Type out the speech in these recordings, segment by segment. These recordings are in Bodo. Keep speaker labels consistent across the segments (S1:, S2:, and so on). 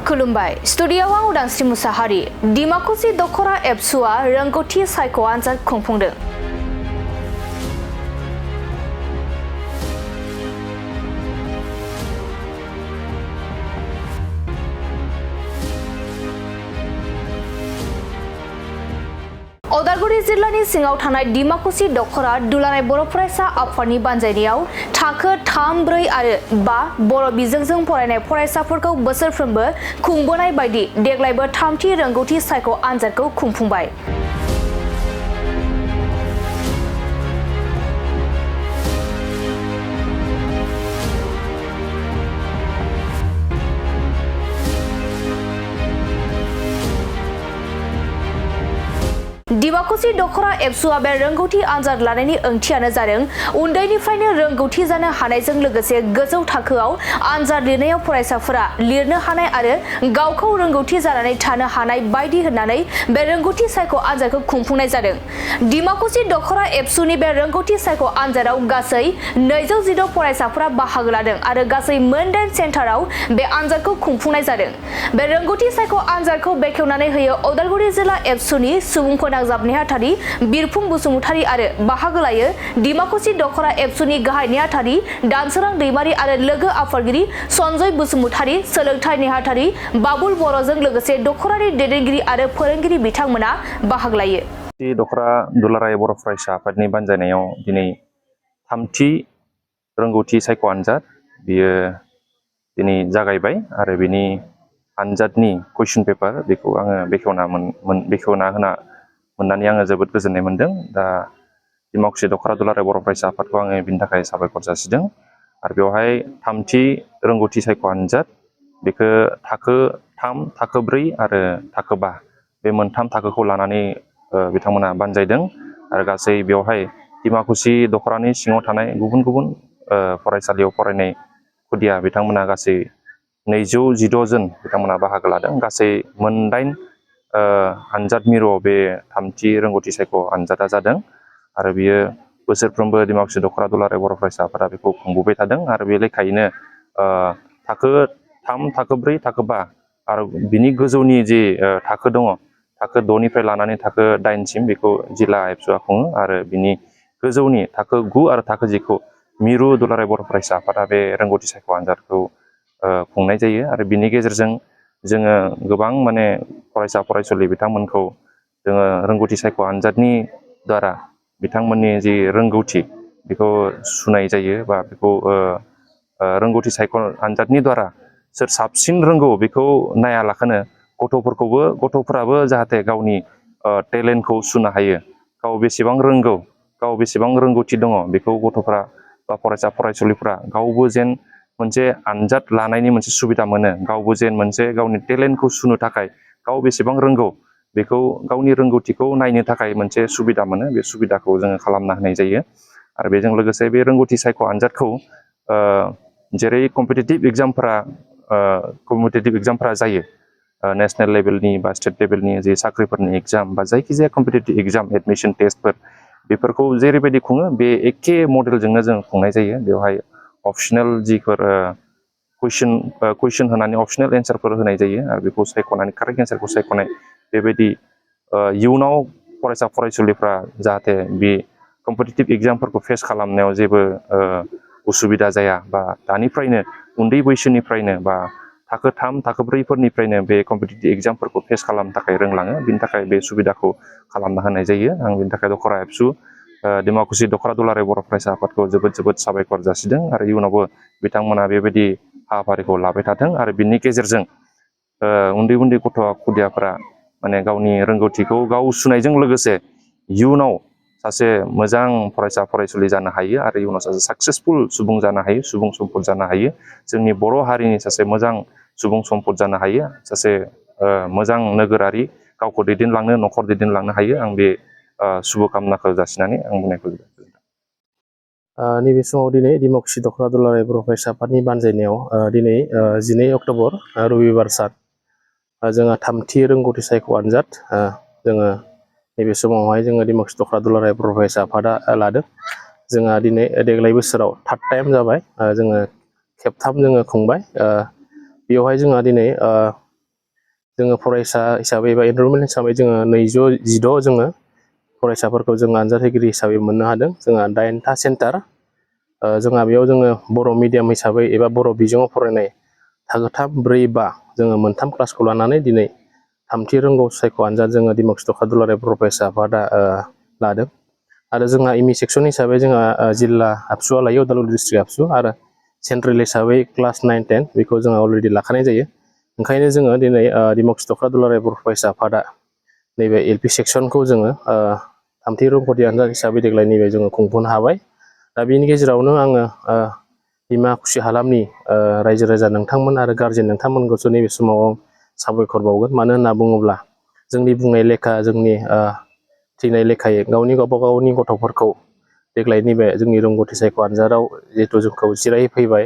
S1: खुलुमबाय स्टुडिय'आव उदांस्रि मुसाहारि डिमाकुसि दखरा एबसुआ रोंगौथि सायख' आनजाद खुंफुंदों। उदालगुरि जिल्लानि सिङाव थानाय डिमाकुसि दखरा दुलाराय बर' फरायसा आफादनि बानजायनायाव थाखो 3, 4 आरो 5 बर' बिजोंजों फरायनाय फरायसाफोरखौ बोसोरफ्रोमबो खुंबोनाय बायदि देग्लायबो 3थि रोंगौथि सायख' आनजादखौ खुंफुंबाय। डिमाकुसि दखरा एबसुआ बे रोंगौथि आनजाद लानायनि ओंथियानो जादों उन्दैनिफ्रायनो रोंगौथि जानो हानायजों लोगोसे गोजौ थाखोआव आनजाद लिरनायाव फरायसाफोरा लिरनो हानाय आरो गावखौ रोंगौथि जानानै थानो हानाय बायदि होननानै बे रोंगौथि सायख' आनजादखौ खुंफुंनाय जादों। डिमाकुसि दखरा एबसुनि बे रोंगौथि सायख' आनजादाव गासै 216 फरायसाफोरा बाहागो लादों आरो गासै 8 सेन्टाराव बे आनजादखौ खुंफुंनाय जादों। बे रोंगौथि सायख' आनजादखौ बेखेवनानै होयो उदालगुरि जिल्ला एबसुनि सुबुं फोनांजाब नेहाथारि बिरफुं बसुमतारी आरो बाहागो लायो डिमाकुसि दखरा एबसुनि गाहाय नेहाथारि दानसोरां दैमारि आरो लोगो आफादगिरि सन्जय बसुमतारी, सोलोंथाइ नेहाथारि बाबुल बर'जों लोगोसे दखरानि दैदेनगिरि आरो फोरोंगिरि बिथांमोना बाहागो लायो।
S2: दखरा दुलाराय बर' फरायसा आफादनि बानजायनायाव दिनै 3थि रोंगौथि सायख' आनजाद बियो दिनै जागायबाय आरो बिनि आनजादनि कुइसन पेपार बेखौ आङो बेखेवना मोननानै आङो जोबोद गोजोननाय मोनदों। दा डिमाकुसि दखरा दुलाराय बर' फरायसा आफादखौ आङो बिनि थाखाय साबायखर जासिदों आरो बेवहाय 3थि रोंगौथि सायख' आनजाद बेखौ थाखो 3, थाखो 4 आरो थाखो 5 बे मोनथाम थाखोखौ लानानै बिथांमोना बानजायदों आरो गासै बेवहाय डिमाकुसि दखरानि सिङाव थानाय गुबुन गुबुन फरायसालियाव फरायनाय खुदिया बिथांमोना गासै 216 जन बिथांमोना बाहागो लादों। गासै 8 आनजाद मिरुआव बे 3थि रोंगौथि सायख' आनजादा जादों आरो बियो बोसोरफ्रोमबो डिमाकुसि दखरा दुलाराय बर' फरायसा आफादा बेखौ खुंबोबाय थादों आरो बे लेखायैनो थाखो 3, थाखो 4, थाखो 5 आरो बिनि गोजौनि जे थाखो दङ थाखो 6निफ्राय लानानै थाखो 8सिम बेखौ जिल्ला एबसुआ खुङो आरो बिनि गोजौनि थाखो 9 आरो थाखो 10खौ मिरु दुलाराय बर' फरायसा आफादा बे रोंगौथि सायख' आनजादखौ खुंनाय जायो आरो बिनि गेजेरजों जोङो गोबां फरायसा फरायसुलि बिथांमोनखौ जोङो रोंगौथि सायख' आनजादनि द्वारा बिथांमोननि जि रोंगौथि बेखौ सुनाय जायो बा बेखौ रोंगौथि सायख' आनजादनि द्वारा सोर साबसिन रोंगौ बेखौ नायालाखानो गथ'फोराबो जाहाथे गावनि टेलेन्टखौ सुनो हायो, गाव बेसेबां रोंगौ, गाव बेसेबां रोंगौथि दङ बेखौ गथ'फोरा बा फरायसा फरायसुलिफोरा गावबो जेन मोनसे आनजाद लानायनि मोनसे सुबिदा मोनो, गावबो जेन मोनसे गावनि टेलेन्टखौ सुनो थाखाय गाव बेसेबां रोंगौ बेखौ गावनि रोंगौथिखौ नायनो थाखाय मोनसे सुबिदा मोनो, बे सुबिदाखौ जोङो खालामना होनाय जायो आरो बेजों लोगोसे बे रोंगौथि सायख' आनजादखौ जेरै कम्पिटिटिभ एग्जामफोरा जायो नेसनेल लेभेलनि बा स्टेट लेभेलनि जे साख्रिफोरनि एग्जाम बा जायखिजाया कम्पिटिटिभ एग्जाम एडमिसन टेस्टफोर बेफोरखौ जेरैबायदि खुङो बे एखे मडेलजोंनो जों खुंनाय जायो। बेवहाय अपसनेल जिफोर कुइसन होनानै अपसनेल एन्सारफोर होनाय जायो आरो बेखौ सायख'नानै कारेक्ट एन्सारखौ सायख'नाय बेबायदि इयुनाव फरायसा फरायसुलिफ्रा जाहाथे बे कम्पिटिटिभ एग्जामफोरखौ फेस खालामनायाव जेबो उसुबिदा जाया बा दानिफ्रायनो उन्दै बैसोनिफ्रायनो बा थाखो 3, थाखो 4फोरनिफ्रायनो बे कम्पिटिटिभ एग्जामफोरखौ फेस खालामनो थाखाय रोंलाङो, बिनि थाखाय बे सुबिदाखौ खालामना होनाय जायो। आं बिनि थाखाय दखरा एबसु डिमाकुसि दखरा दुलाराय बर' फरायसा आफादखौ जोबोद साबायखर जासिदों आरो इयुनावबो बिथांमोना बेबायदि हाबाफारिखौ लाबाय थाथों आरो बिनि गेजेरजों उन्दै गथ' खुदियाफोरा गावनि रोंगौथिखौ गाव सुनायजों लोगोसे इयुनाव सासे मोजां फरायसा फरायसुलि जानो हायो आरो इयुनाव सासे साक्सेसफुल सुबुं जानो हायो, सुबुं सम्पद जानो हायो, जोंनि बर' हारिनि सासे मोजां सुबुं सम्पद जानो हायो, सासे मोजां नोगोरारि गावखौ दैदेनलांनो, न'खर दैदेनलांनो हायो। आं बे शुभकामनाखौ जासिनानै आं बुंनायखौ
S3: नैबे समाव दिनै डिमाकुसि दखरा दुलाराय बर' फरायसा आफादनि बानजायनायाव दिनै 12 अक्ट'बर रबिबार सान जोंहा 3थि रोंगौथि सायख' आनजाद जोङो नैबे समावहाय जोङो डिमाकुसि दखरा दुलाराय बर' फरायसा आफादा लादों। जोंहा दिनै देग्लाय बोसोराव 3rd टाइम जाबाय, जोङो खेबथाम जोङो खुंबाय। बेवहाय जोंहा दिनै जोङो फरायसा हिसाबै एबा एनरलमेन्ट हिसाबै जोङो 216 जोङो फरायसाफोरखौ जों आनजाद होगिरि हिसाबै मोननो हादों। जोंहा 8था सेन्टार जोंहा बेयाव जोङो बर' मिडियाम हिसाबै एबा बर' बिजोङाव फरायनाय थाखो 3, 4, 5 जोङो मोनथाम क्लासखौ लानानै दिनै थामथि रोंगौथि सायख' आनजाद जोङो दिमाकुसि दख्ला दुलाराय बर' फरायसा आफादा लादों। आरो जोंहा एम इ सेक्सन हिसाबै जोंहा जिल्ला आबसुआ लायो, उदालगुरि डिस्ट्रिक्ट आबसु, आरो सेन्ट्रेल हिसाबै क्लास 9, 10 बेखौ जोङो अलरेडि लाखानाय जायो। ओंखायनो जोङो दिनै दिमाकुसि दख्ला दुलाराय बर' फरायसा आफादा नैबे LP सेक्सनखौ जोङो थामथि रोंगौथि आनजाद हिसाबै देग्लाय नैबे जोङो खुंफुंनो हाबाय। दा बेनि गेजेरावनो आङो दिमाकुसि हालामनि रायजो राजा नोंथांमोन आरो गारजेन नोंथांमोनखौसो नैबे समाव साबायखर बावगोन। मानो होनना बुङोब्ला जोंनि बुंनाय लेखा, जोंनि थिनाय लेखायै गावबा गावनि गथ'फोरखौ देग्लाय नैबे जोंनि रोंगौथि सायख' आनजादाव जिहेथु जोंखौ जिरायहोफैबाय,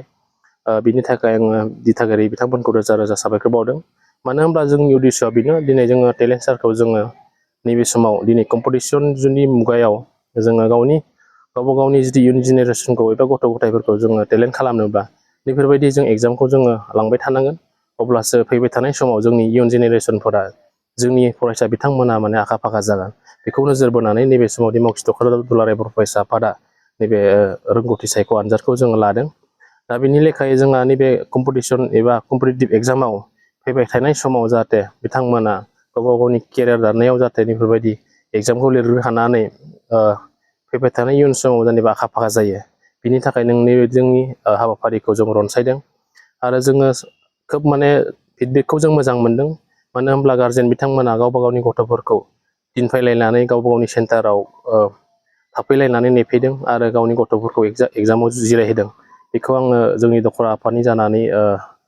S3: बिनि थाखाय आङो दिथागिरि बिथांमोनखौ रोजा रोजा साबायखर बावदों। मानो होनब्ला जोंनि उद्देश्यआ बेनो, दिनै जोङो टेलेन्ट सारखौ जोङो नैबे समाव दिनै कम्पिटिसननि मुगायाव जोङो गावबा गावनि जुदि इयुन जेनेरेसनखौ एबा गथ' गथायफोरखौ जोङो टेलेन्ट खालामनोब्ला बेफोरबायदि जों एग्जामखौ जोङो लांबाय थानांगोन। अब्लासो फैबाय थानाय समाव जोंनि इयुन जेनेरेसनफोरा, जोंनि फरायसा बिथांमोना माने आखा फाखा जागोन। बेखौ नोजोर बोनानै नैबे समाव दिमाकुसि दख्ला दुलाराय बर' फरायसा आफादा नैबे रोंगौथि सायख' आनजादखौ जोङो लादों। दा बेनि लेखायै जोंहा नैबे कम्पिटिसन एबा कम्पिटिटिभ एग्जामाव फैबाय थानाय समाव जाहाथे बिथांमोना गावबा गावनि केरियार दानायाव जाहाथे बेफोरबायदि एग्जामखौ लिरनो हानानै फैबाय थानाय इयुन समाव जेनेबा आखा फाखा जायो। बिनि थाखाय नोंनि जोंनि हाबाफारिखौ जों रनसायदों। आरो जोङो खोब माने फिडबेकखौ जों मोजां मोनदों। मानो होनब्ला गारजेन बिथांमोना गावबा गावनि गथ'फोरखौ दिनफायलायनानै गावबा गावनि सेन्टाराव थाफैलायनानै नेफैदों आरो गावनि गथ'फोरखौ एग्जामाव जिरायहोदों। बेखौ आङो जोंनि दखरा आफादनि जानानै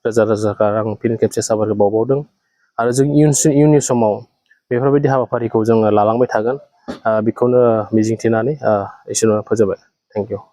S3: रोजा रोजा आं फिन खेबसे साबायखर बावबावदों। आरो जों इयुननि समाव बेफोरबायदि हाबाफारिखौ जोङो लालांबाय थागोन, बेखौनो मिजिंथिनानै एसेनो फोजोबबाय। Thank you.